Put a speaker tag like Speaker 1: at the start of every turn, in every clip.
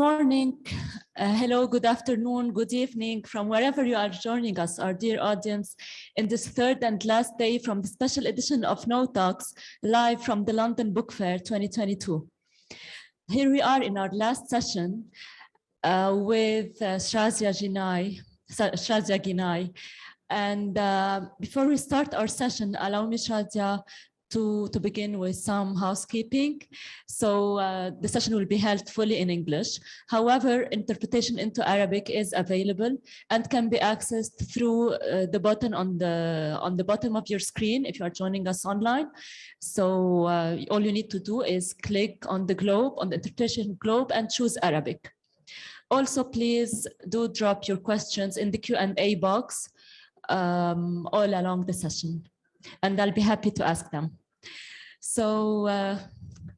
Speaker 1: morning, hello, good afternoon, good evening, from wherever you are joining us, our dear audience, in this third and last day from the special edition of KnowTalks, live from the London Book Fair 2022. Here we are in our last session with Shazia Ginai. And before we start our session, allow me, Shazia, to begin with some housekeeping. So the session will be held fully in English. However, interpretation into Arabic is available and can be accessed through the button on the bottom of your screen if you are joining us online. So all you need to do is click on the globe, on the interpretation globe, and choose Arabic. Also, please do drop your questions in the Q&A box all along the session, and I'll be happy to ask them. So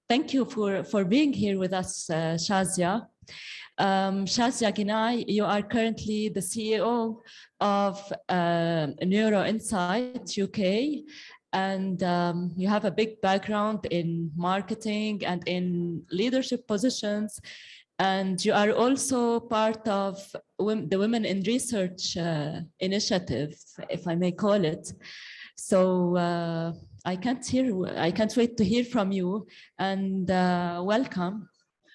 Speaker 1: thank you for being here with us, Shazia. Shazia Ginai, you are currently the CEO of Neuro-Insight UK, and you have a big background in marketing and in leadership positions. And you are also part of the Women in Research initiative, if I may call it. So I can't wait to hear from you, and welcome.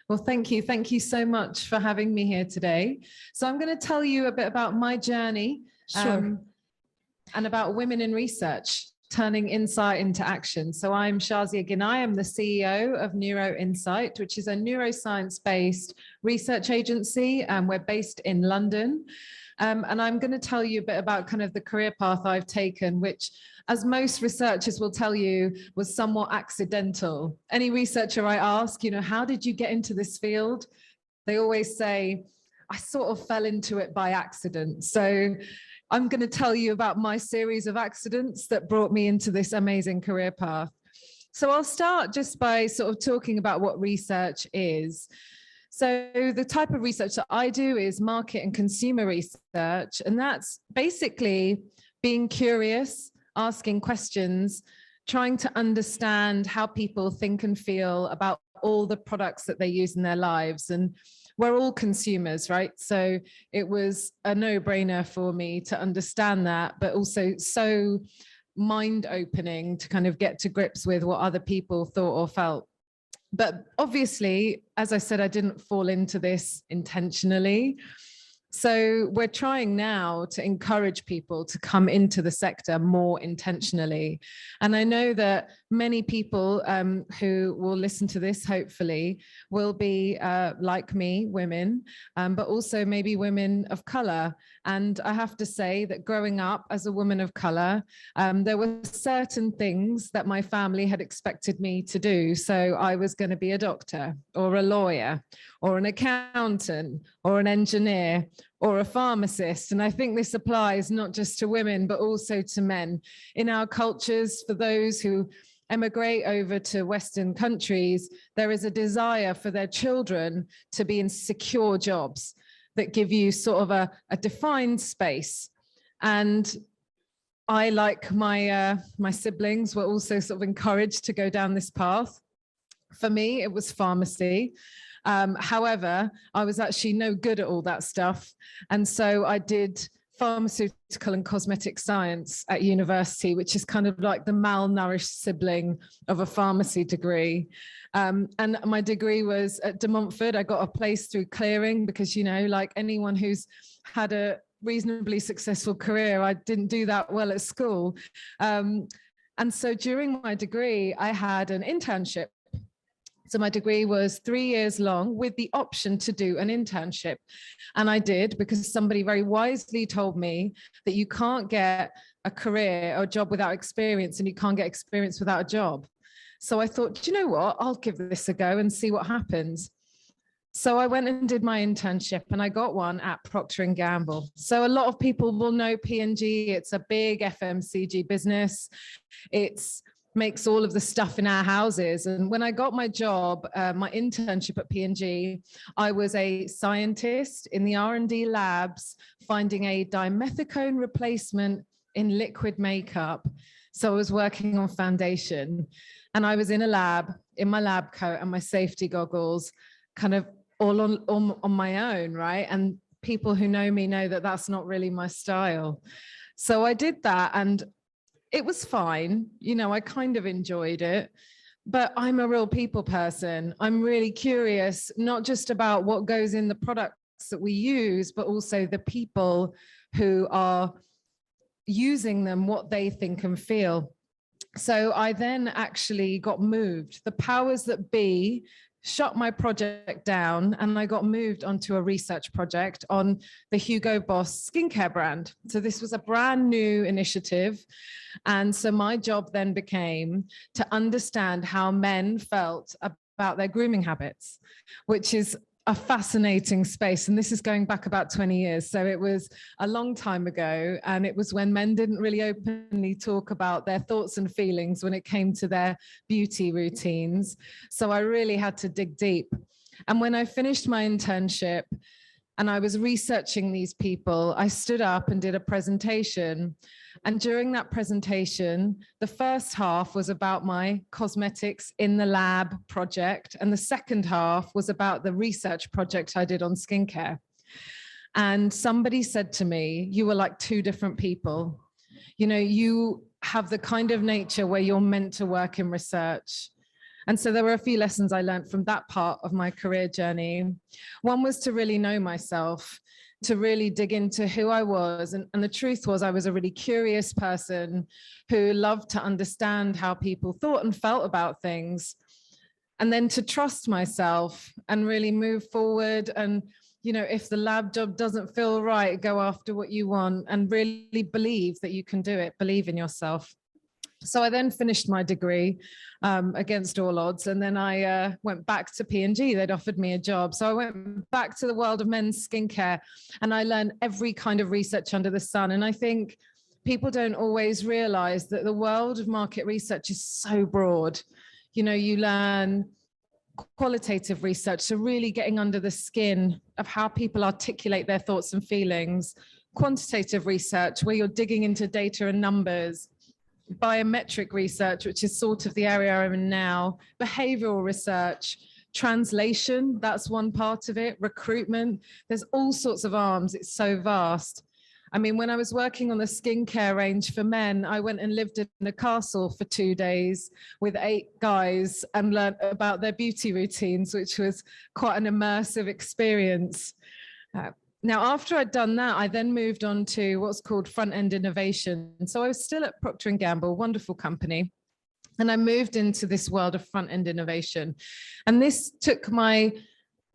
Speaker 2: Well, thank you. Thank you so much for having me here today. So I'm going to tell you a bit about my journey and about women in research, turning insight into action. So I'm Shazia Ginai. I'm the CEO of Neuro-Insight, which is a neuroscience-based research agency. We're based in London. And I'm going to tell you a bit about kind of the career path I've taken, which, as most researchers will tell you, was somewhat accidental. Any researcher I ask, you know, how did you get into this field? They always say, I sort of fell into it by accident. So I'm going to tell you about my series of accidents that brought me into this amazing career path. So I'll start just by sort of talking about what research is. So the type of research that I do is market and consumer research, and that's basically being curious, asking questions, trying to understand how people think and feel about all the products that they use in their lives. And we're all consumers, right? So it was a no-brainer for me to understand that, but also so mind-opening to kind of get to grips with what other people thought or felt. But obviously, as I said, I didn't fall into this intentionally. So we're trying now to encourage people to come into the sector more intentionally. And I know that many people who will listen to this, hopefully, will be like me, women, but also maybe women of color. And I have to say that growing up as a woman of color, there were certain things that my family had expected me to do. So I was going to be a doctor or a lawyer or an accountant or an engineer or a pharmacist. And I think this applies not just to women, but also to men. In our cultures, for those who emigrate over to Western countries, there is a desire for their children to be in secure jobs that give you sort of a defined space. And I, like my siblings, were also sort of encouraged to go down this path. For me, it was pharmacy. However, I was actually no good at all that stuff. And so I did pharmaceutical and cosmetic science at university, which is kind of like the malnourished sibling of a pharmacy degree. And my degree was at De Montfort. I got a place through clearing because, you know, like anyone who's had a reasonably successful career, I didn't do that well at school. And so during my degree, I had an internship. So my degree was 3 years long with the option to do an internship. And I did, because somebody very wisely told me that you can't get a career or a job without experience, and you can't get experience without a job. So I thought, do you know what? I'll give this a go and see what happens. So I went and did my internship, and I got one at Procter & Gamble. So a lot of people will know P&G. It's a big FMCG business. It's makes all of the stuff in our houses. And when I got my job, my internship at P&G, I was a scientist in the R&D labs finding a dimethicone replacement in liquid makeup. So I was working on foundation, and I was in a lab in my lab coat and my safety goggles, kind of all on my own, right? And people who know me know that that's not really my style. So I did that and it was fine. You know, I kind of enjoyed it, but I'm a real people person. I'm really curious, not just about what goes in the products that we use, but also the people who are using them, what they think and feel. So I then actually got moved. The powers that be shut my project down and I got moved onto a research project on the Hugo Boss skincare brand. So this was a brand new initiative. And so my job then became to understand how men felt about their grooming habits, which is a fascinating space. And this is going back about 20 years. So it was a long time ago. And it was when men didn't really openly talk about their thoughts and feelings when it came to their beauty routines. So I really had to dig deep. And when I finished my internship and I was researching these people, I stood up and did a presentation. And during that presentation, the first half was about my cosmetics in the lab project. And the second half was about the research project I did on skincare. And somebody said to me, you were like two different people. You know, you have the kind of nature where you're meant to work in research. And so there were a few lessons I learned from that part of my career journey. One was to really know myself, to really dig into who I was. And the truth was I was a really curious person who loved to understand how people thought and felt about things. And then to trust myself and really move forward. And, you know, if the lab job doesn't feel right, go after what you want and really believe that you can do it, believe in yourself. So I then finished my degree against all odds. And then I went back to P&G. They'd offered me a job. So I went back to the world of men's skincare and I learned every kind of research under the sun. And I think people don't always realize that the world of market research is so broad. You know, you learn qualitative research, so really getting under the skin of how people articulate their thoughts and feelings, quantitative research, where you're digging into data and numbers, biometric research, which is sort of the area I'm in now, behavioral research, translation, that's one part of it, recruitment, there's all sorts of arms, it's so vast. I mean, when I was working on the skincare range for men, I went and lived in a castle for 2 days with 8 guys and learned about their beauty routines, which was quite an immersive experience. Now, after I'd done that, I then moved on to what's called Frontend innovation. So I was still at Procter & Gamble, wonderful company. And I moved into this world of front-end innovation. And this took my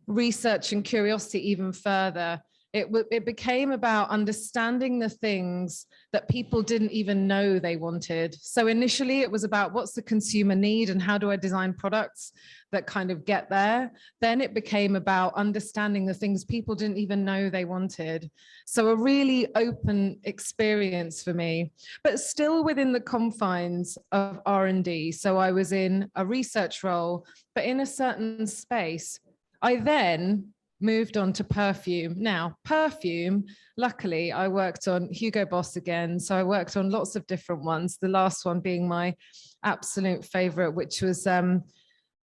Speaker 2: research and curiosity even further. It became about understanding the things that people didn't even know they wanted. So initially it was about what's the consumer need and how do I design products that kind of get there. Then it became about understanding the things people didn't even know they wanted. So a really open experience for me, but still within the confines of R&D. So I was in a research role, but in a certain space. I then moved on to perfume. Now, perfume, luckily, I worked on Hugo Boss again. So I worked on lots of different ones. The last one being my absolute favorite, which was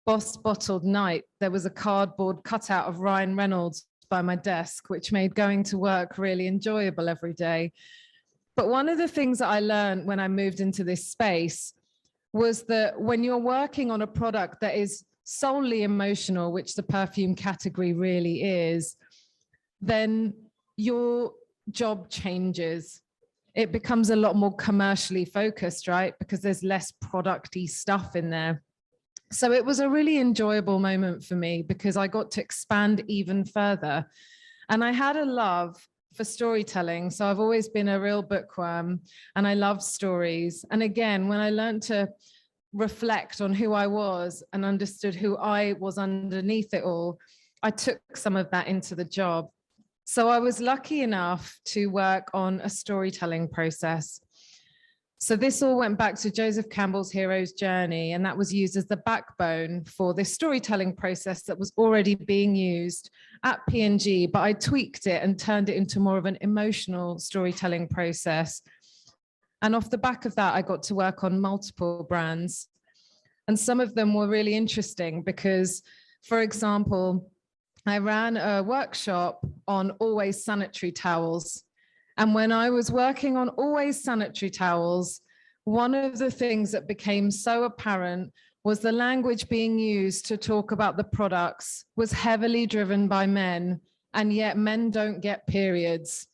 Speaker 2: Boss Bottled Night. There was a cardboard cutout of Ryan Reynolds by my desk, which made going to work really enjoyable every day. But one of the things that I learned when I moved into this space was that when you're working on a product that is solely emotional, which the perfume category really is, then your job changes. It becomes a lot more commercially focused, right? Because there's less product-y stuff in there. So it was a really enjoyable moment for me because I got to expand even further. And I had a love for storytelling. So I've always been a real bookworm and I love stories. And again, when I learned to reflect on who I was and understood who I was underneath it all, I took some of that into the job. So I was lucky enough to work on a storytelling process. So this all went back to Joseph Campbell's hero's journey, and that was used as the backbone for this storytelling process that was already being used at P&G, but I tweaked it and turned it into more of an emotional storytelling process. And off the back of that, I got to work on multiple brands. And some of them were really interesting because, for example, I ran a workshop on always sanitary towels. And when I was working on always sanitary towels, one of the things that became so apparent was the language being used to talk about the products was heavily driven by men, and yet men don't get periods.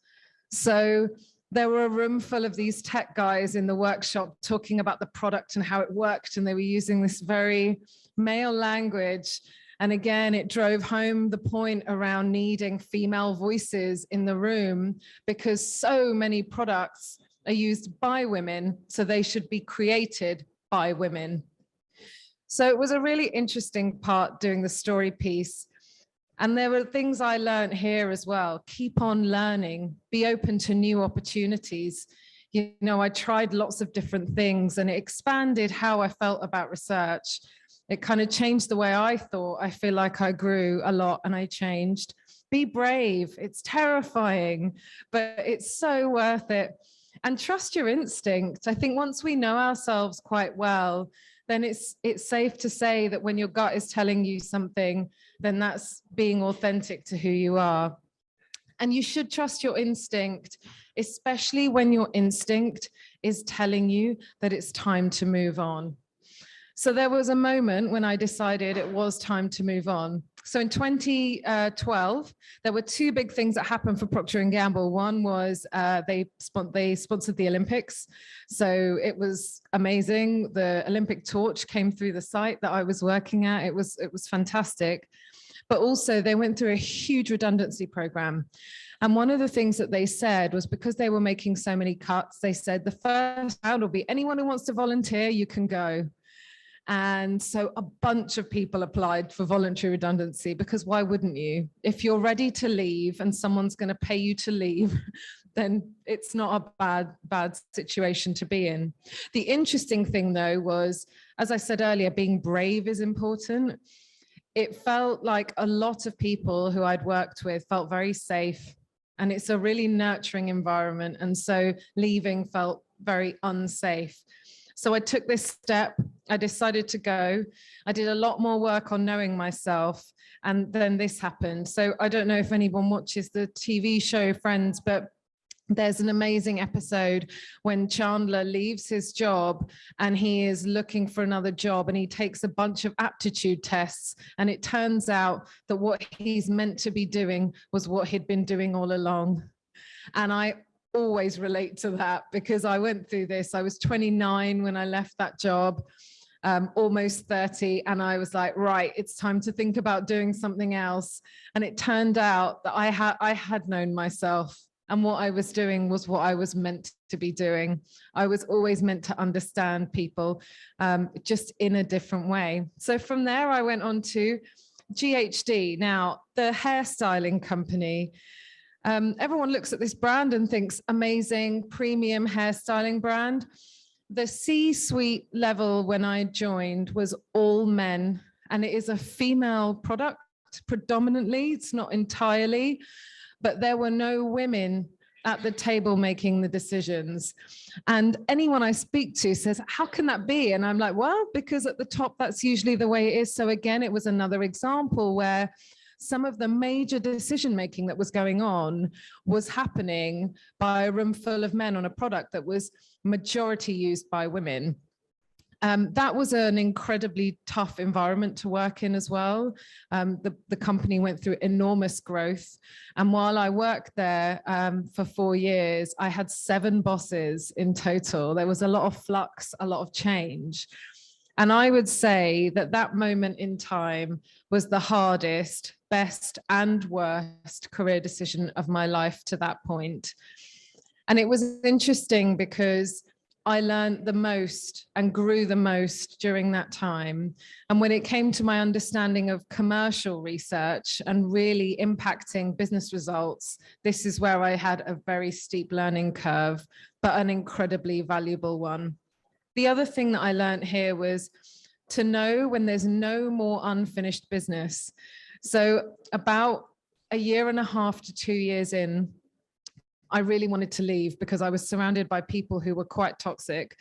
Speaker 2: So there were a room full of these tech guys in the workshop talking about the product and how it worked, and they were using this very male language. And again, it drove home the point around needing female voices in the room, because so many products are used by women, so they should be created by women. So it was a really interesting part doing the story piece. And there were things I learned here as well. Keep on learning, be open to new opportunities. You know, I tried lots of different things, and it expanded how I felt about research. It kind of changed the way I thought. I feel like I grew a lot and I changed. Be brave. It's terrifying, but it's so worth it. And trust your instinct. I think once we know ourselves quite well, then it's safe to say that when your gut is telling you something, then that's being authentic to who you are. And you should trust your instinct, especially when your instinct is telling you that it's time to move on. So there was a moment when I decided it was time to move on. So in 2012, there were two big things that happened for Procter & Gamble. One was they sponsored the Olympics. So it was amazing. The Olympic torch came through the site that I was working at. It was round but also they went through a huge redundancy program. And one of the things that they said was, because they were making so many cuts, they said the first round will be anyone who wants to volunteer, you can go. And so a bunch of people applied for voluntary redundancy, because why wouldn't you? If you're ready to leave and someone's going to pay you to leave, then it's not a bad situation to be in. The interesting thing, though, was, as I said earlier, being brave is important. It felt like a lot of people who I'd worked with felt very safe, and it's a really nurturing environment. And so leaving felt very unsafe. So I took this step. I decided to go. I did a lot more work on knowing myself. And then this happened. So I don't know if anyone watches the TV show Friends, but there's an amazing episode when Chandler leaves his job and he is looking for another job, and he takes a bunch of aptitude tests. And it turns out that what he's meant to be doing was what he'd been doing all along. And I always relate to that, because I went through this. I was 29 when I left that job, almost 30. And I was like, right, it's time to think about doing something else. And it turned out that I had known myself, and what I was doing was what I was meant to be doing. I was always meant to understand people, just in a different way. So from there, I went on to GHD. Now, the hairstyling company. Everyone looks at this brand and thinks amazing, premium hairstyling brand. The C-suite level when I joined was all men, and it is a female product predominantly. It's not entirely, but there were no women at the table making the decisions. And anyone I speak to says, how can that be? And I'm like, well, because at the top, that's usually the way it is. So again, it was another example where some of the major decision-making that was going on was happening by a room full of men on a product that was majority used by women. That was an incredibly tough environment to work in as well. The company went through enormous growth. And while I worked there for 4 years, I had 7 bosses in total. There was a lot of flux, a lot of change. And I would say that that moment in time was the hardest, best and worst career decision of my life to that point. And it was interesting because I learned the most and grew the most during that time. And when it came to my understanding of commercial research and really impacting business results, this is where I had a very steep learning curve, but an incredibly valuable one. The other thing that I learned here was to know when there's no more unfinished business. So about 1.5 to 2 years in, I really wanted to leave because I was surrounded by people who were quite toxic.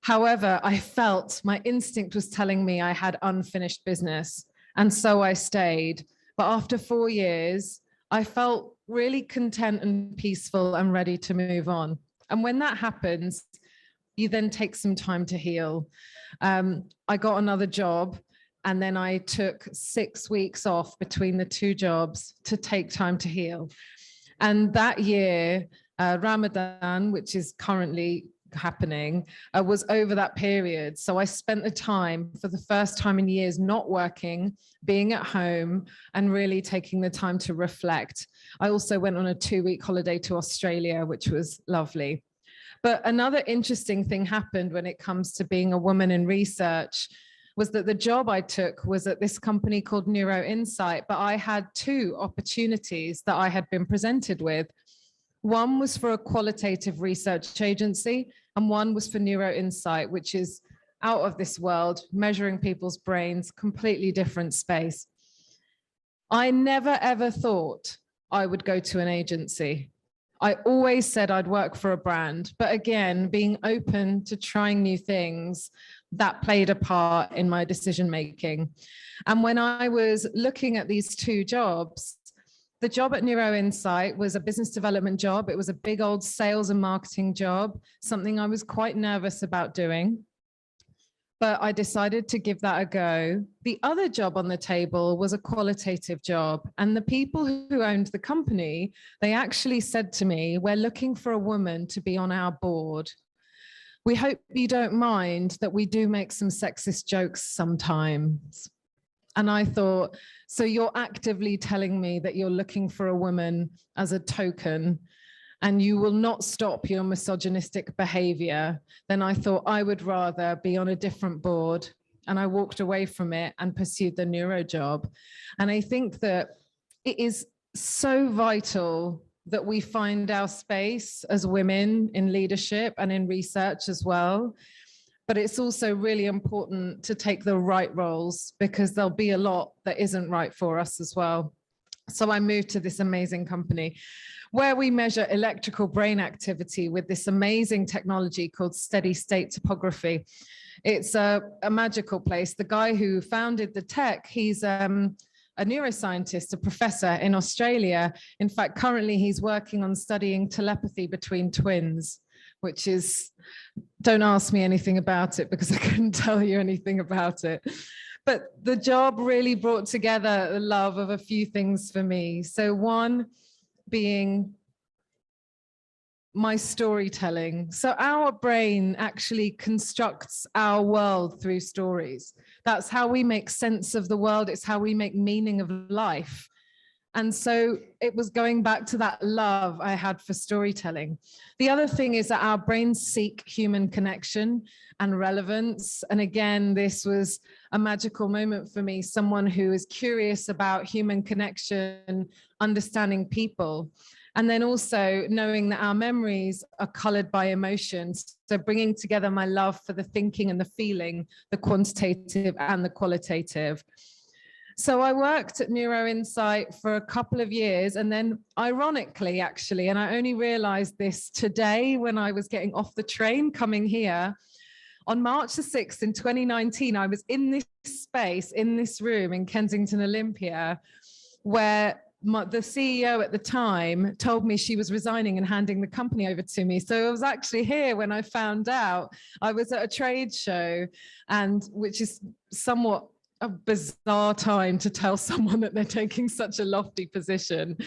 Speaker 2: However, I felt my instinct was telling me I had unfinished business. And so I stayed. But after 4 years, I felt really content and peaceful and ready to move on. And when that happens, you then take some time to heal. I got another job, and then I took 6 weeks off between the two jobs to take time to heal. And that year, Ramadan, which is currently happening, was over that period. So I spent the time for the first time in years not working, being at home, and really taking the time to reflect. I also went on a 2-week holiday to Australia, which was lovely. But another interesting thing happened when it comes to being a woman in research was that the job I took was at this company called Neuro-Insight, but I had 2 opportunities that I had been presented with. One was for a qualitative research agency, and one was for Neuro-Insight, which is out of this world, measuring people's brains, completely different space. I never, ever thought I would go to an agency. I always said I'd work for a brand, but again, being open to trying new things, that played a part in my decision-making. And when I was looking at these 2 jobs, the job at Neuro-Insight was a business development job. It was a big old sales and marketing job, something I was quite nervous about doing. But I decided to give that a go. The other job on the table was a qualitative job. And the people who owned the company, they actually said to me, "We're looking for a woman to be on our board. We hope you don't mind that we do make some sexist jokes sometimes." And I thought, so you're actively telling me that you're looking for a woman as a token, and you will not stop your misogynistic behavior, then I thought I would rather be on a different board. And I walked away from it and pursued the neuro job. And I think that it is so vital that we find our space as women in leadership and in research as well. But it's also really important to take the right roles, because there'll be a lot that isn't right for us as well. So I moved to this amazing company where we measure electrical brain activity with this amazing technology called steady state topography. It's a magical place. The guy who founded the tech, he's a neuroscientist, a professor in Australia. In fact, currently he's working on studying telepathy between twins, which is, don't ask me anything about it because I couldn't tell you anything about it. But the job really brought together the love of a few things for me. So one being my storytelling. So our brain actually constructs our world through stories. That's how we make sense of the world. It's how we make meaning of life. And so it was going back to that love I had for storytelling. The other thing is that our brains seek human connection and relevance. And again, this was a magical moment for me, someone who is curious about human connection, understanding people, and then also knowing that our memories are colored by emotions. So bringing together my love for the thinking and the feeling, the quantitative and the qualitative. So I worked at Neuro-Insight for a couple of years, and then ironically, actually, and I only realized this today when I was getting off the train coming here, on March the 6th in 2019, I was in this space, in this room in Kensington Olympia, where the CEO at the time told me she was resigning and handing the company over to me. So I was actually here when I found out. I was at a trade show, and which is somewhat a bizarre time to tell someone that they're taking such a lofty position.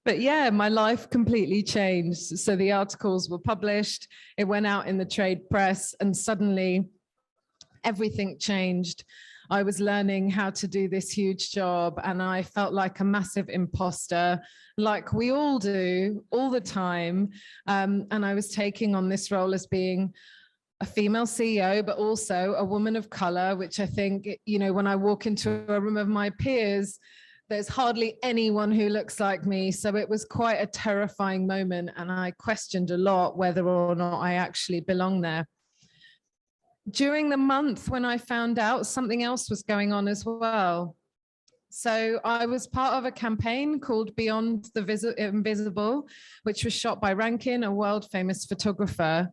Speaker 2: But yeah, my life completely changed. So the articles were published, it went out in the trade press, and suddenly everything changed. I was learning how to do this huge job, and I felt like a massive imposter, like we all do all the time. And I was taking on this role as being a female CEO, but also a woman of color, which I think, you know, when I walk into a room of my peers, there's hardly anyone who looks like me. So it was quite a terrifying moment. And I questioned a lot whether or not I actually belong there. During the month when I found out, something else was going on as well. So I was part of a campaign called Beyond the Invisible, which was shot by Rankin, a world famous photographer.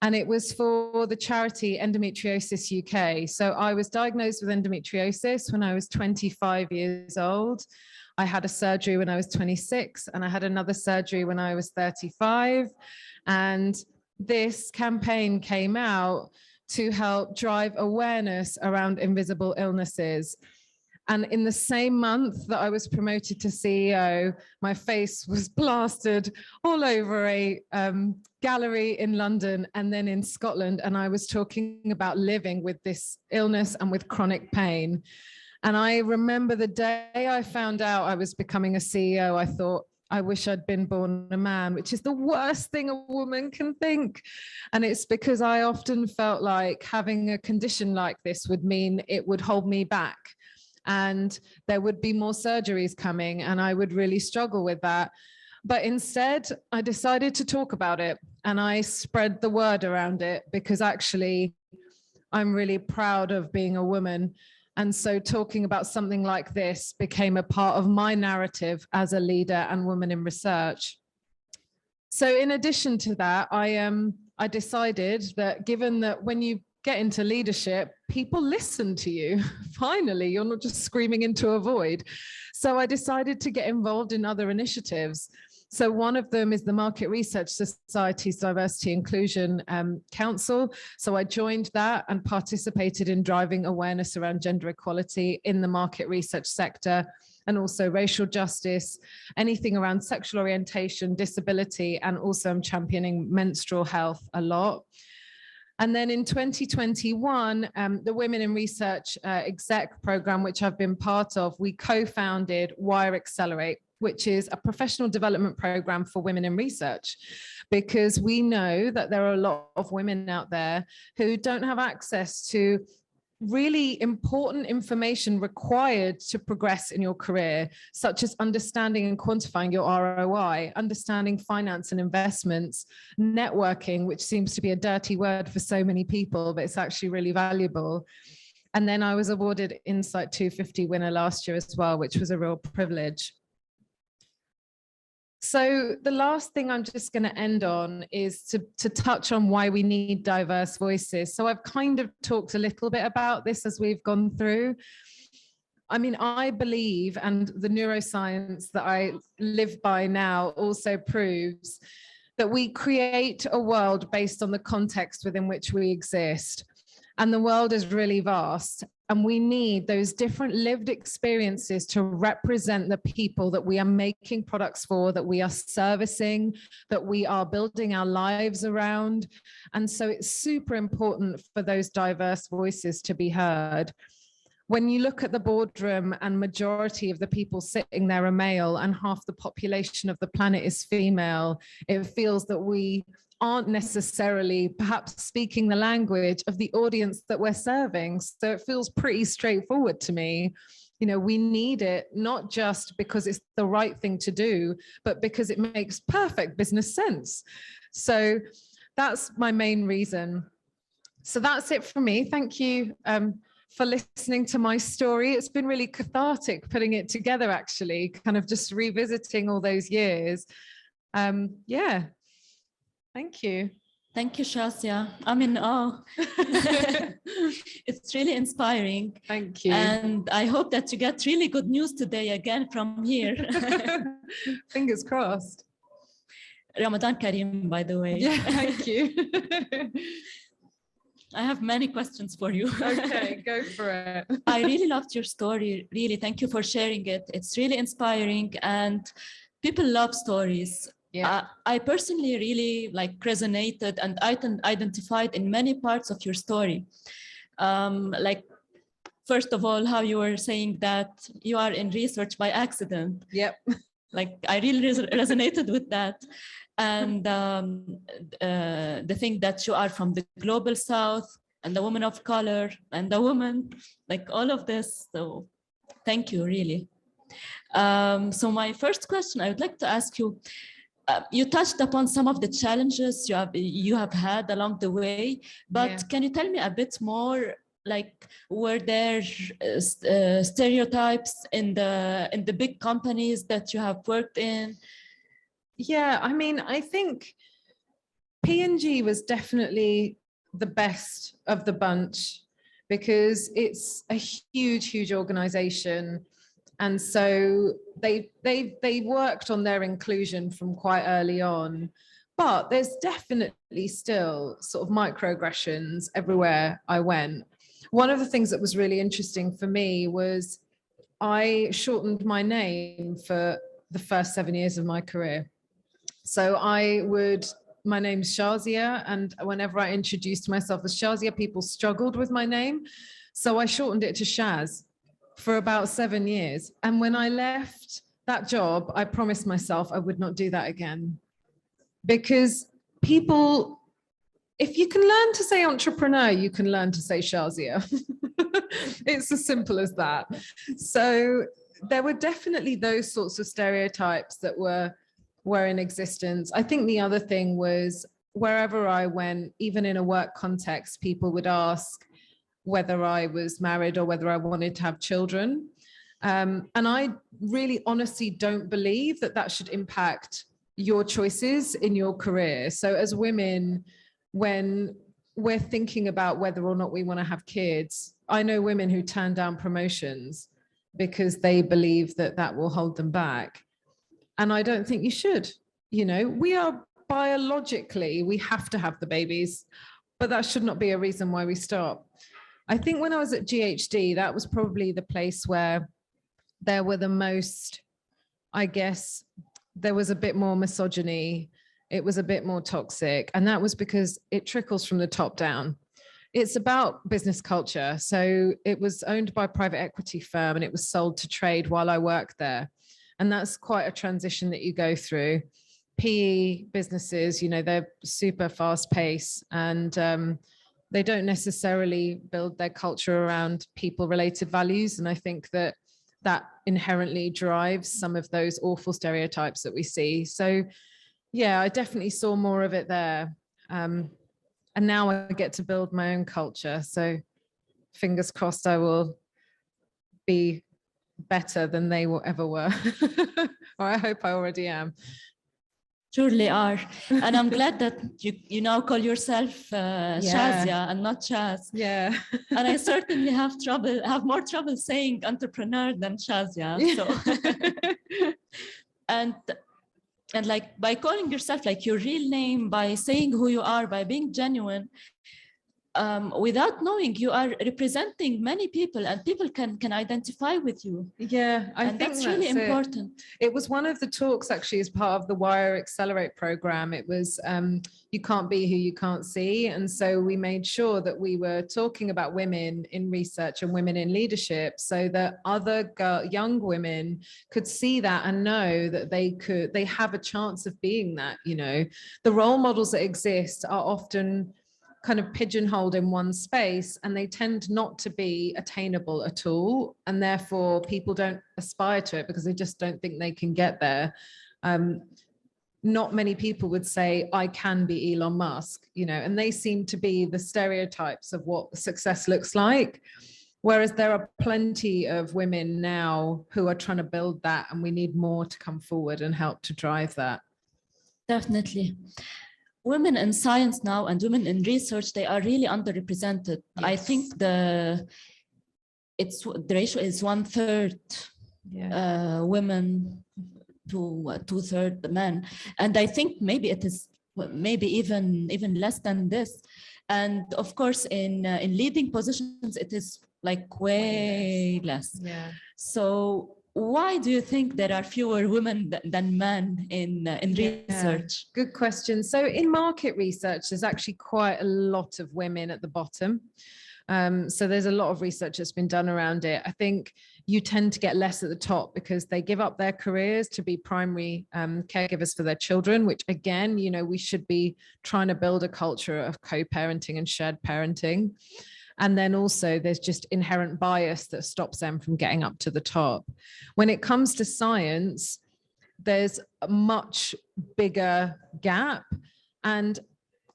Speaker 2: And it was for the charity Endometriosis UK. So I was diagnosed with endometriosis when I was 25 years old. I had a surgery when I was 26, and I had another surgery when I was 35. And this campaign came out to help drive awareness around invisible illnesses. And in the same month that I was promoted to CEO, my face was plastered all over a gallery in London and then in Scotland. And I was talking about living with this illness and with chronic pain. And I remember the day I found out I was becoming a CEO, I thought, I wish I'd been born a man, which is the worst thing a woman can think. And it's because I often felt like having a condition like this would mean it would hold me back. And there would be more surgeries coming, and I would really struggle with that. But instead, I decided to talk about it, and I spread the word around it because actually I'm really proud of being a woman. And so talking about something like this became a part of my narrative as a leader and woman in research. So in addition to that, I decided that given that when you get into leadership, people listen to you. Finally, you're not just screaming into a void. So I decided to get involved in other initiatives. So one of them is the Market Research Society's Diversity Inclusion Council. So I joined that and participated in driving awareness around gender equality in the market research sector, and also racial justice, anything around sexual orientation, disability, and also I'm championing menstrual health a lot. And then in 2021, the Women in Research exec program, which I've been part of, we co-founded Wire Accelerate, which is a professional development program for women in research, because we know that there are a lot of women out there who don't have access to really important information required to progress in your career, such as understanding and quantifying your ROI, understanding finance and investments, networking, which seems to be a dirty word for so many people, but it's actually really valuable. And then I was awarded Insight 250 winner last year as well, which was a real privilege. So the last thing I'm just going to end on is to touch on why we need diverse voices. So I've kind of talked a little bit about this as we've gone through. I mean, I believe, and the neuroscience that I live by now also proves that we create a world based on the context within which we exist. And the world is really vast. And we need those different lived experiences to represent the people that we are making products for, that we are servicing, that we are building our lives around. And so it's super important for those diverse voices to be heard. When you look at the boardroom and majority of the people sitting there are male and half the population of the planet is female, it feels that we aren't necessarily perhaps speaking the language of the audience that we're serving. So it feels pretty straightforward to me. You know, we need it, not just because it's the right thing to do, but because it makes perfect business sense. So that's my main reason. So that's it for me. Thank you for listening to my story. It's been really cathartic putting it together, actually, kind of just revisiting all those years. Yeah. Thank you.
Speaker 1: Thank you, Shazia. I'm in awe. It's really inspiring.
Speaker 2: Thank you.
Speaker 1: And I hope that you get really good news today again from here.
Speaker 2: Fingers crossed.
Speaker 1: Ramadan Kareem, by the way.
Speaker 2: Yeah, thank you.
Speaker 1: I have many questions for you.
Speaker 2: Okay, go for it.
Speaker 1: I really loved your story. Really, thank you for sharing it. It's really inspiring, and people love stories.
Speaker 2: Yeah.
Speaker 1: I personally really resonated and identified in many parts of your story. First of all, how you were saying that you are in research by accident.
Speaker 2: Yep.
Speaker 1: I really resonated with that. And the thing that you are from the global South and a woman of color and a woman, all of this. So thank you, really. So my first question I would like to ask you, you touched upon some of the challenges you have had along the way, but Can you tell me a bit more? Were there stereotypes in the big companies that you have worked in?
Speaker 2: Yeah, I mean, I think P&G was definitely the best of the bunch because it's a huge organization. And so they worked on their inclusion from quite early on. But there's definitely still sort of microaggressions everywhere I went. One of the things that was really interesting for me was I shortened my name for the first 7 years of my career. So my name's Shazia, and whenever I introduced myself as Shazia, people struggled with my name. So I shortened it to Shaz for about 7 years. And when I left that job, I promised myself I would not do that again. Because people, if you can learn to say entrepreneur, you can learn to say Shazia. It's as simple as that. So there were definitely those sorts of stereotypes that were in existence. I think the other thing was wherever I went, even in a work context, people would ask whether I was married or whether I wanted to have children. And I really honestly don't believe that should impact your choices in your career. So as women, when we're thinking about whether or not we want to have kids, I know women who turn down promotions because they believe that will hold them back. And I don't think you should. You know, we are biologically, we have to have the babies, but that should not be a reason why we stop. I think when I was at GHD, that was probably the place where there were the most, I guess, there was a bit more misogyny. It was a bit more toxic. And that was because it trickles from the top down. It's about business culture. So it was owned by a private equity firm and it was sold to trade while I worked there. And that's quite a transition that you go through. PE businesses, you know, they're super fast paced and they don't necessarily build their culture around people related values. And I think that inherently drives some of those awful stereotypes that we see. So yeah, I definitely saw more of it there. And now I get to build my own culture. So fingers crossed I will be better than they ever were. Or I hope I already am.
Speaker 1: Surely are. And I'm glad that you now call yourself Shazia and not Shaz.
Speaker 2: Yeah.
Speaker 1: And I certainly have more trouble saying entrepreneur than Shazia. Yeah. So and like by calling yourself like your real name, by saying who you are, by being genuine, without knowing, you are representing many people and people can identify with you.
Speaker 2: Yeah, I think
Speaker 1: that's really important.
Speaker 2: It was one of the talks actually as part of the Wire Accelerate program. It was you can't be who you can't see. And so we made sure that we were talking about women in research and women in leadership so that other young women could see that and know that they have a chance of being that. You know, the role models that exist are often kind of pigeonholed in one space and they tend not to be attainable at all, and therefore people don't aspire to it because they just don't think they can get there. Not many people would say I can be Elon Musk, you know, and they seem to be the stereotypes of what success looks like, whereas there are plenty of women now who are trying to build that, and we need more to come forward and help to drive that.
Speaker 1: Definitely. Women in science now and women in research, they are really underrepresented. Yes. I think the ratio is 1/3 women to 2/3 men. And I think maybe it is even less than this. And of course, in leading positions, it is like way less.
Speaker 2: Yeah.
Speaker 1: So why do you think there are fewer women than men in research?
Speaker 2: Good question. So in market research, there's actually quite a lot of women at the bottom. So there's a lot of research that's been done around it. I think you tend to get less at the top because they give up their careers to be primary caregivers for their children, which again, you know, we should be trying to build a culture of co-parenting and shared parenting. And then also there's just inherent bias that stops them from getting up to the top. When it comes to science, there's a much bigger gap. And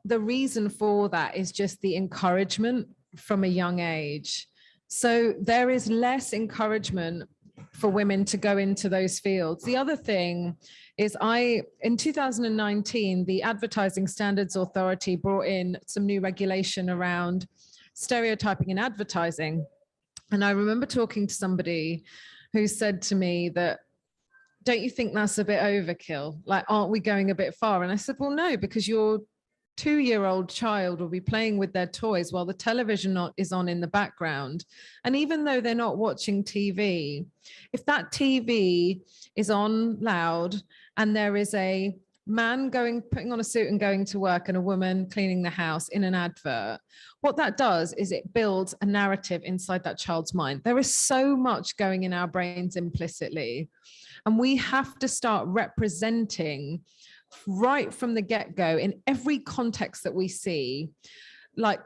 Speaker 2: the reason for that is just the encouragement from a young age. So there is less encouragement for women to go into those fields. The other thing is in 2019, the Advertising Standards Authority brought in some new regulation around stereotyping in advertising. And I remember talking to somebody who said to me that, don't you think that's a bit overkill? Like, aren't we going a bit far? And I said, well, no, because your 2-year-old child will be playing with their toys while the television is on in the background. And even though they're not watching TV, if that TV is on loud and there is a man putting on a suit and going to work and a woman cleaning the house in an advert, what that does is it builds a narrative inside that child's mind. There is so much going in our brains implicitly, and we have to start representing right from the get-go in every context that we see, like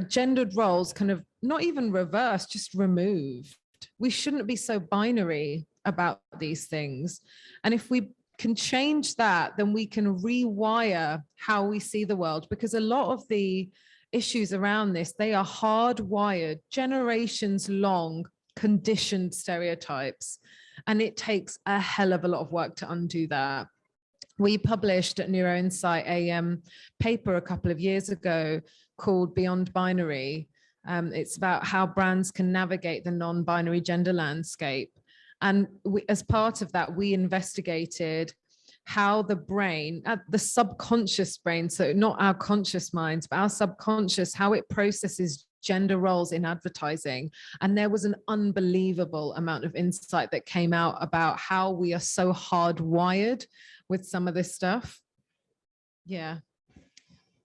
Speaker 2: gendered roles kind of not even reversed, just removed. We shouldn't be so binary about these things. And if we can change that, then we can rewire how we see the world, because a lot of the issues around this, they are hardwired, generations long, conditioned stereotypes. And it takes a hell of a lot of work to undo that. We published at Neuro-Insight a paper a couple of years ago called Beyond Binary. It's about how brands can navigate the non-binary gender landscape. And as part of that, we investigated how the brain, the subconscious brain, so not our conscious minds, but our subconscious, how it processes gender roles in advertising. And there was an unbelievable amount of insight that came out about how we are so hardwired with some of this stuff. Yeah.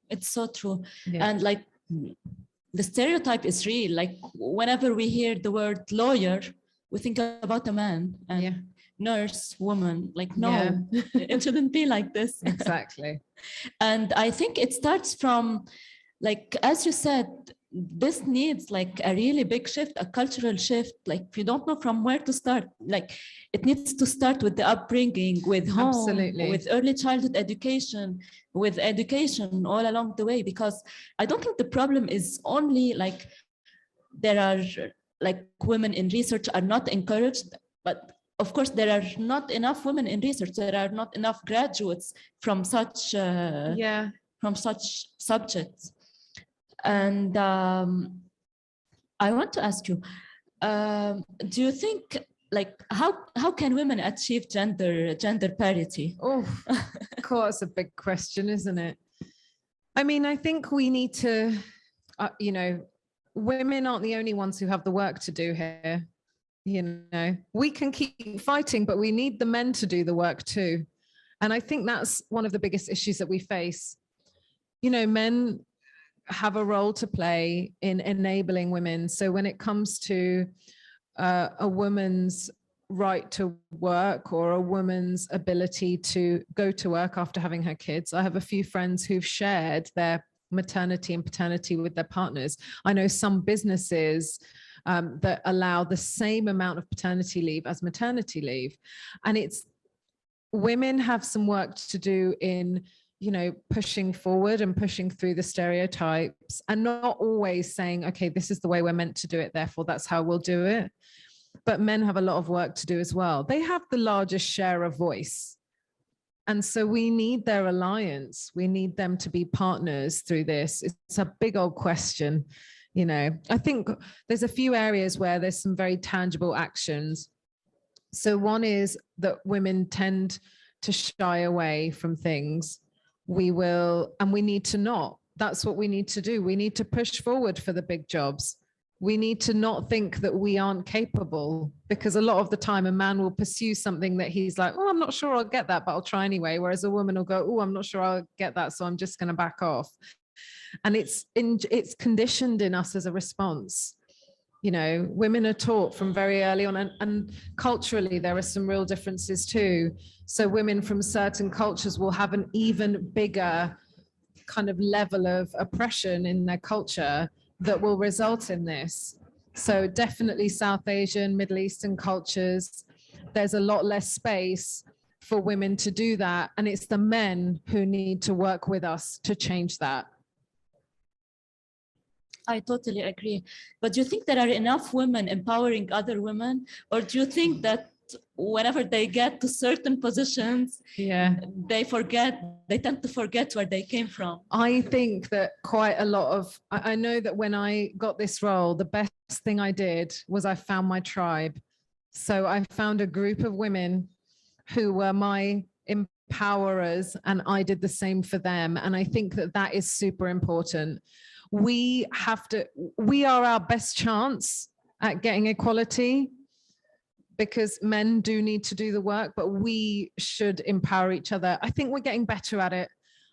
Speaker 1: It's so true. Yeah. And like the stereotype is real. Like whenever we hear the word lawyer, we think about a man, and nurse, woman, like, no, it shouldn't be like this.
Speaker 2: Exactly.
Speaker 1: And I think it starts from, like, as you said, this needs like a really big shift, a cultural shift. Like we don't know from where to start. Like it needs to start with the upbringing, with home,
Speaker 2: absolutely,
Speaker 1: with early childhood education, with education all along the way. Because I don't think the problem is only like there are like women in research are not encouraged, but of course there are not enough women in research. There are not enough graduates from such subjects. And I want to ask you, do you think, like, how can women achieve gender parity?
Speaker 2: Oh, of course, a big question, isn't it? I mean, I think we need to, you know, women aren't the only ones who have the work to do here. You know, we can keep fighting, but we need the men to do the work too. And I think that's one of the biggest issues that we face. You know, men have a role to play in enabling women. So when it comes to a woman's right to work or a woman's ability to go to work after having her kids, I have a few friends who've shared their maternity and paternity with their partners. I know some businesses that allow the same amount of paternity leave as maternity leave. And it's, women have some work to do in, you know, pushing forward and pushing through the stereotypes, and not always saying, okay, this is the way we're meant to do it, therefore that's how we'll do it. But men have a lot of work to do as well. They have the largest share of voice. And so we need their alliance. We need them to be partners through this. It's a big old question. You know, I think there's a few areas where there's some very tangible actions. So one is that women tend to shy away from things. We will, and we need to not. That's what we need to do. We need to push forward for the big jobs. We need to not think that we aren't capable, because a lot of the time a man will pursue something that he's like, oh, I'm not sure I'll get that, but I'll try anyway. Whereas a woman will go, oh, I'm not sure I'll get that, so I'm just going to back off. And it's conditioned in us as a response. You know, women are taught from very early on, and culturally there are some real differences too. So women from certain cultures will have an even bigger kind of level of oppression in their culture that will result in this. So definitely South Asian, Middle Eastern cultures, there's a lot less space for women to do that. And it's the men who need to work with us to change that.
Speaker 1: I totally agree. But do you think there are enough women empowering other women? Or do you think that whenever they get to certain positions, they tend to forget where they came from?
Speaker 2: I think that quite a lot of, I know that when I got this role, the best thing I did was I found my tribe. So I found a group of women who were my empowerers, and I did the same for them. And I think that that is super important. We are our best chance at getting equality, because men do need to do the work, but we should empower each other. I think we're getting better at it.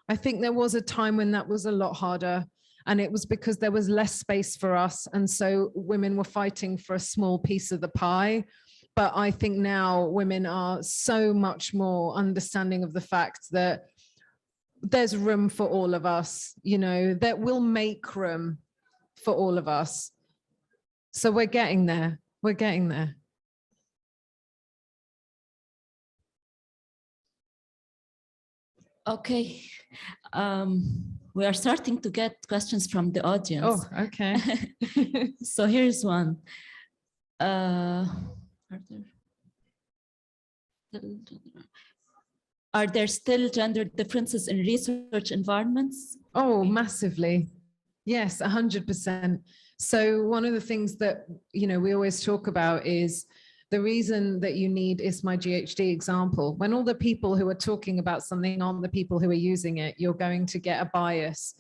Speaker 2: I think there was a time when that was a lot harder, and it was because there was less space for us. And so women were fighting for a small piece of the pie. But I think now women are so much more understanding of the fact that there's room for all of us, you know, that will make room for all of us. So we're getting there. We're getting there.
Speaker 1: Okay. We are starting to get questions from the audience.
Speaker 2: Oh, okay.
Speaker 1: So here's one. Are there still gender differences in research environments?
Speaker 2: Oh, massively. Yes, 100%. So one of the things that, you know, we always talk about is the reason that you need is my GHD example. When all the people who are talking about something aren't the people who are using it, you're going to get a bias.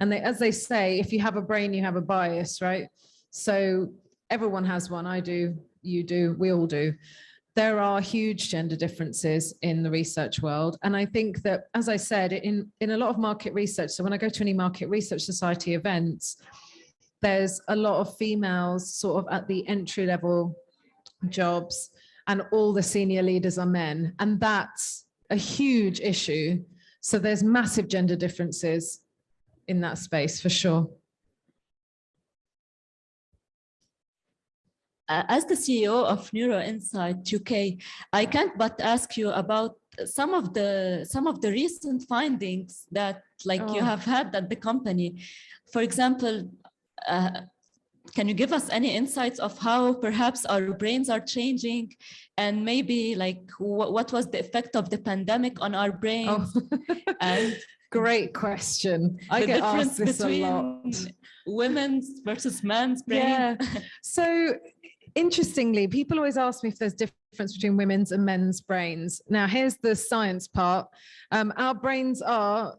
Speaker 2: And as they say, if you have a brain, you have a bias, right? So everyone has one. I do, you do, we all do. There are huge gender differences in the research world. And I think that, as I said, in a lot of market research, so when I go to any market research society events, there's a lot of females sort of at the entry level jobs, and all the senior leaders are men. And that's a huge issue. So there's massive gender differences in that space for sure.
Speaker 1: As the CEO of Neuro-Insight UK, I can't but ask you about some of the recent findings that you have had at the company. For example, can you give us any insights of how perhaps our brains are changing, and maybe what was the effect of the pandemic on our brains? And
Speaker 2: great question. I get asked this a lot.
Speaker 1: Women's versus men's brain.
Speaker 2: Yeah. So interestingly, people always ask me if there's difference between women's and men's brains. Now, here's the science part. Our brains are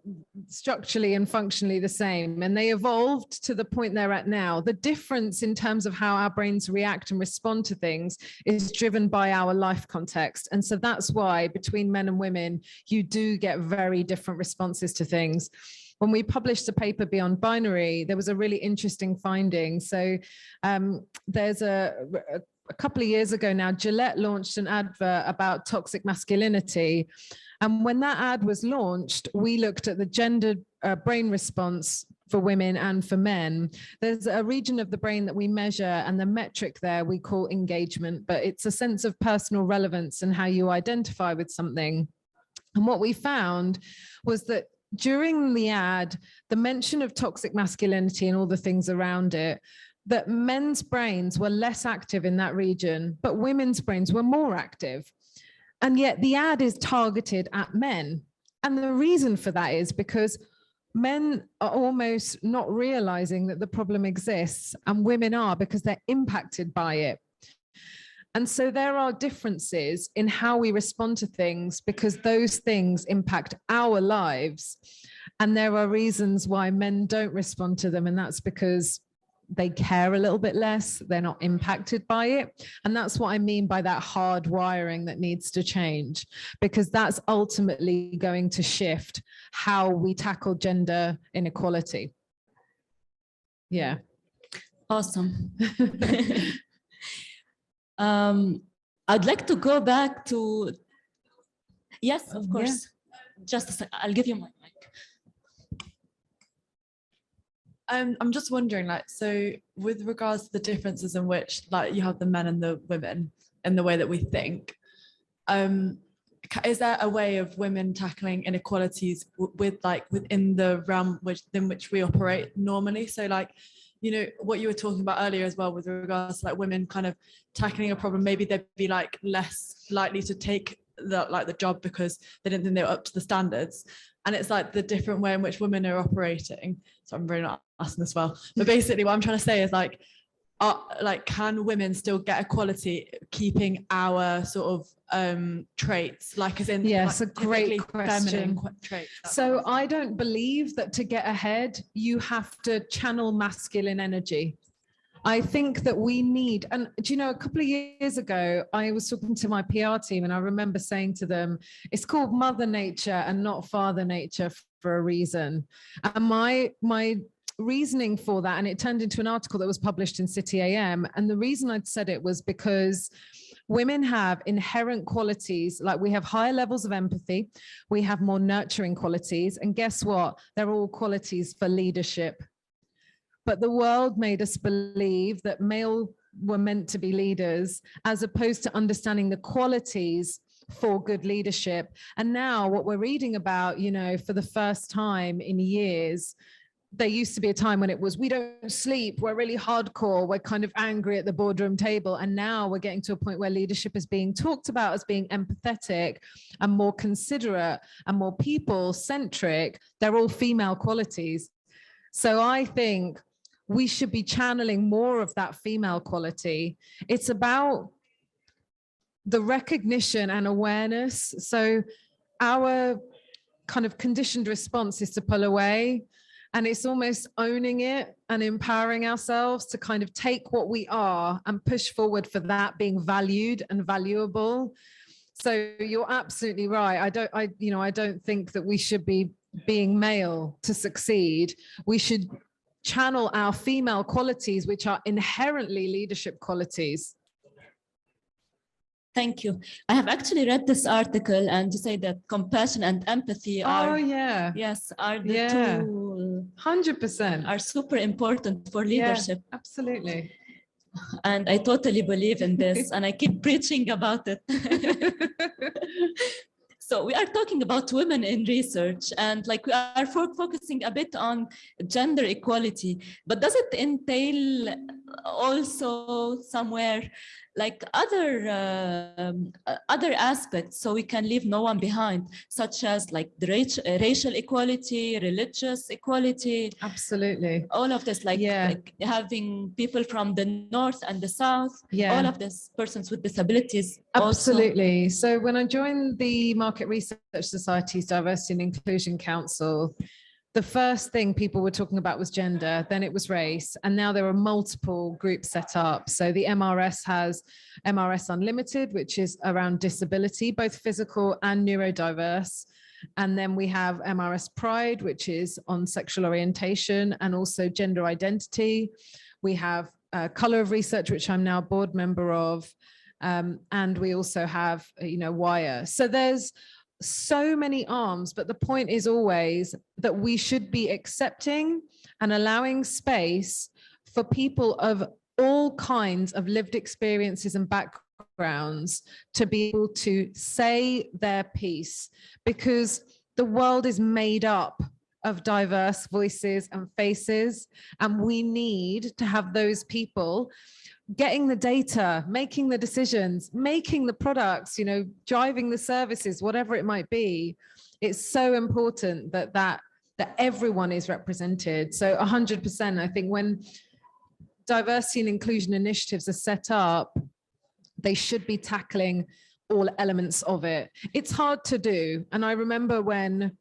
Speaker 2: structurally and functionally the same, and they evolved to the point they're at now. The difference in terms of how our brains react and respond to things is driven by our life context. And so that's why between men and women, you do get very different responses to things. When we published a paper Beyond Binary, there was a really interesting finding. So there's a couple of years ago now, Gillette launched an advert about toxic masculinity. And when that ad was launched, we looked at the gender brain response for women and for men. There's a region of the brain that we measure, and the metric there we call engagement, but it's a sense of personal relevance and how you identify with something. And what we found was that during the ad, the mention of toxic masculinity and all the things around it, that men's brains were less active in that region, but women's brains were more active. And yet the ad is targeted at men. And the reason for that is because men are almost not realizing that the problem exists, and women are, because they're impacted by it. And so there are differences in how we respond to things because those things impact our lives. And there are reasons why men don't respond to them. And that's because they care a little bit less. They're not impacted by it. And that's what I mean by that hard wiring that needs to change, because that's ultimately going to shift how we tackle gender inequality. Yeah.
Speaker 1: Awesome. I'd like to go back to, yes, of course. Yeah. Just a second, I'll give you my mic.
Speaker 3: I'm just wondering, so with regards to the differences in which, you have the men and the women in the way that we think, is there a way of women tackling inequalities with within the realm in which we operate normally? So you know, what you were talking about earlier as well with regards to like women kind of tackling a problem, maybe they'd be like less likely to take the job because they didn't think they were up to the standards. And it's like the different way in which women are operating. So I'm really not asking this well, but basically what I'm trying to say is like can women still get equality keeping our sort of traits, like as in
Speaker 2: yes,
Speaker 3: like,
Speaker 2: a great question.
Speaker 3: Traits,
Speaker 2: so I don't believe that to get ahead you have to channel masculine energy. I think that we need, and do you know, a couple of years ago I was talking to my PR team and I remember saying to them, it's called Mother Nature and not Father Nature for a reason. And my reasoning for that, and it turned into an article that was published in City AM, and the reason I'd said it was because women have inherent qualities, like we have higher levels of empathy, we have more nurturing qualities, and guess what? They're all qualities for leadership. But the world made us believe that male were meant to be leaders, as opposed to understanding the qualities for good leadership. And now what we're reading about, you know, for the first time in years, there used to be a time when it was, we don't sleep, we're really hardcore, we're kind of angry at the boardroom table. And now we're getting to a point where leadership is being talked about as being empathetic and more considerate and more people-centric. They're all female qualities. So I think we should be channeling more of that female quality. It's about the recognition and awareness. So our kind of conditioned response is to pull away. And it's almost owning it and empowering ourselves to kind of take what we are and push forward for that being valued and valuable. So you're absolutely right. I don't think that we should be being male to succeed. We should channel our female qualities, which are inherently leadership qualities.
Speaker 1: Thank you. I have actually read this article, and you say that compassion and empathy are, are the two
Speaker 2: 100%
Speaker 1: are super important for leadership.
Speaker 2: Yeah, absolutely.
Speaker 1: And I totally believe in this, and I keep preaching about it. So we are talking about women in research, and like we are focusing a bit on gender equality, but does it entail also somewhere like other aspects, so we can leave no one behind, such as like the racial equality, religious equality?
Speaker 2: Absolutely.
Speaker 1: All of this, like having people from the north and the south, all of this, persons with disabilities.
Speaker 2: Absolutely. Also. So when I joined the Market Research Society's Diversity and Inclusion Council, the first thing people were talking about was gender, then it was race, and now there are multiple groups set up. So the MRS has MRS Unlimited, which is around disability, both physical and neurodiverse. And then we have MRS Pride, which is on sexual orientation and also gender identity. We have Colour of Research, which I'm now a board member of. And we also have, WIRE. So there's so many arms, but the point is always that we should be accepting and allowing space for people of all kinds of lived experiences and backgrounds to be able to say their piece, because the world is made up of diverse voices and faces, and we need to have those people getting the data, making the decisions, making the products, driving the services, whatever it might be. It's so important that everyone is represented. So 100%, I think when diversity and inclusion initiatives are set up, they should be tackling all elements of it. It's hard to do. And I remember when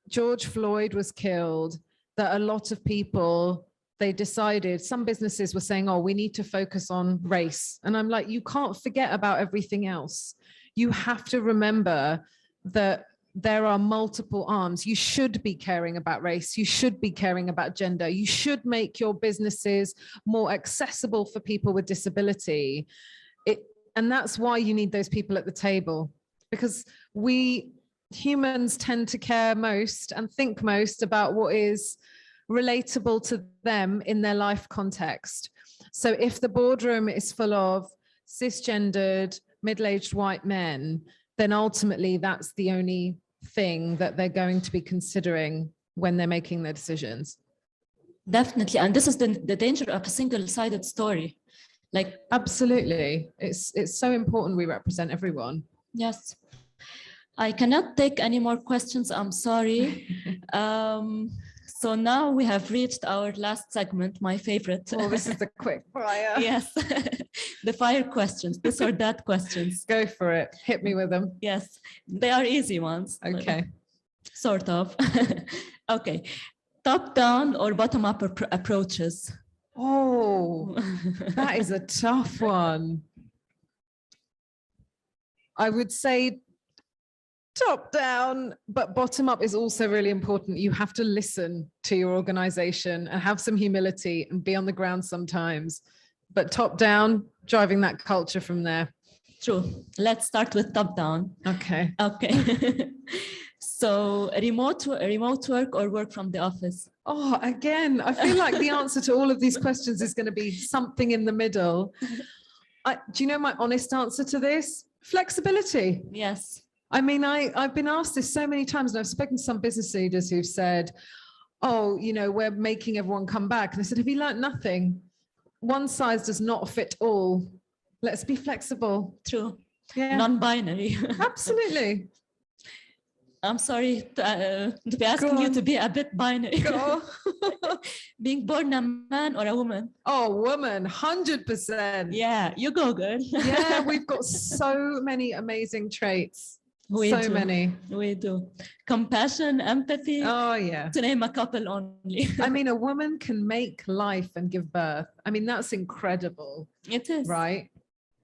Speaker 2: George Floyd was killed, that a lot of people, they decided, some businesses were saying, oh, we need to focus on race. And I'm like, you can't forget about everything else. You have to remember that there are multiple arms. You should be caring about race. You should be caring about gender. You should make your businesses more accessible for people with disability. And that's why you need those people at the table, because we humans tend to care most and think most about what is relatable to them in their life context. So if the boardroom is full of cisgendered, middle-aged white men, then ultimately that's the only thing that they're going to be considering when they're making their decisions.
Speaker 1: Definitely. And this is the danger of a single-sided story. Like,
Speaker 2: absolutely. It's so important we represent everyone.
Speaker 1: yes. I cannot take any more questions. I'm sorry. So now we have reached our last segment, my favorite.
Speaker 2: Oh, this is the quick fire.
Speaker 1: Yes. The fire questions, this or that questions.
Speaker 2: Go for it. Hit me with them.
Speaker 1: Yes, they are easy ones.
Speaker 2: Okay.
Speaker 1: Sort of. Okay. Top-down or bottom-up approaches?
Speaker 2: Oh, that is a tough one. I would say top down, but bottom up is also really important. You have to listen to your organization and have some humility and be on the ground sometimes. But top down, driving that culture from there.
Speaker 1: True. Let's start with top down.
Speaker 2: Okay.
Speaker 1: Okay. So remote work or work from the office?
Speaker 2: Oh, again, I feel like the answer to all of these questions is going to be something in the middle. Do you know my honest answer to this? Flexibility.
Speaker 1: Yes.
Speaker 2: I mean, I've been asked this so many times, and I've spoken to some business leaders who've said, oh, you know, we're making everyone come back. And I said, have you learned nothing? One size does not fit all. Let's be flexible.
Speaker 1: True.
Speaker 2: Yeah.
Speaker 1: Non-binary.
Speaker 2: Absolutely.
Speaker 1: I'm sorry to be asking you to be a bit binary. Being born a man or a woman?
Speaker 2: Oh, woman, 100%.
Speaker 1: Yeah, you go, girl.
Speaker 2: Yeah, we've got so many amazing traits.
Speaker 1: We
Speaker 2: so
Speaker 1: do.
Speaker 2: many.
Speaker 1: We do. Compassion, empathy.
Speaker 2: Oh, yeah.
Speaker 1: To name a couple only.
Speaker 2: I mean, a woman can make life and give birth. I mean, that's incredible.
Speaker 1: It is.
Speaker 2: Right?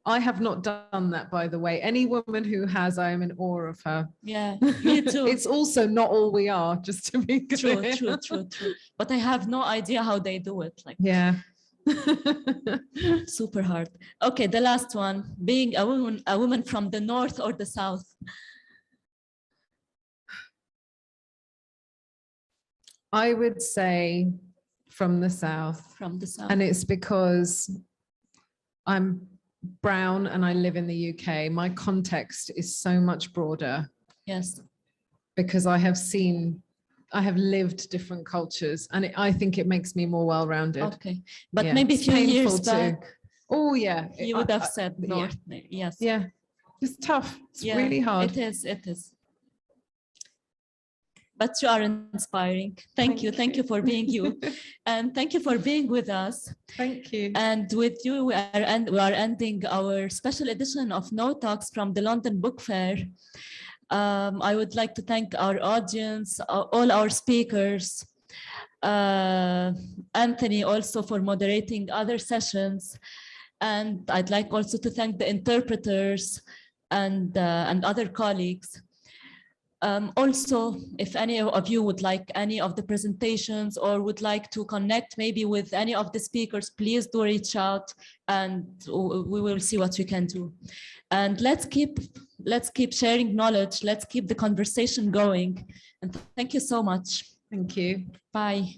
Speaker 2: I have not done that, by the way. Any woman who has, I am in awe of her.
Speaker 1: Yeah, me too.
Speaker 2: It's also not all we are, just to be clear.
Speaker 1: True. But I have no idea how they do it. Like,
Speaker 2: yeah.
Speaker 1: Super hard. Okay, the last one. Being a woman from the north or the south?
Speaker 2: I would say from the south.
Speaker 1: From the south.
Speaker 2: And it's because I'm brown and I live in the UK. My context is so much broader.
Speaker 1: Yes.
Speaker 2: Because I have lived different cultures, and I think it makes me more well-rounded.
Speaker 1: Okay. But
Speaker 2: Yeah,
Speaker 1: maybe a
Speaker 2: it's
Speaker 1: few years
Speaker 2: painful too.
Speaker 1: back,
Speaker 2: oh yeah,
Speaker 1: you would have said north. Yes.
Speaker 2: Yeah, it's tough. It's
Speaker 1: Yeah,
Speaker 2: really hard.
Speaker 1: It is. But you are inspiring. Thank you for being you. And thank you for being with us.
Speaker 2: Thank you.
Speaker 1: And with you, we are ending our special edition of KnowTalks from the London Book Fair. I would like to thank our audience, all our speakers, Anthony also for moderating other sessions. And I'd like also to thank the interpreters and other colleagues. Also, if any of you would like any of the presentations or would like to connect maybe with any of the speakers, please do reach out and we will see what we can do. And let's keep sharing knowledge. Let's keep the conversation going. And thank you so much.
Speaker 2: Thank you.
Speaker 1: Bye.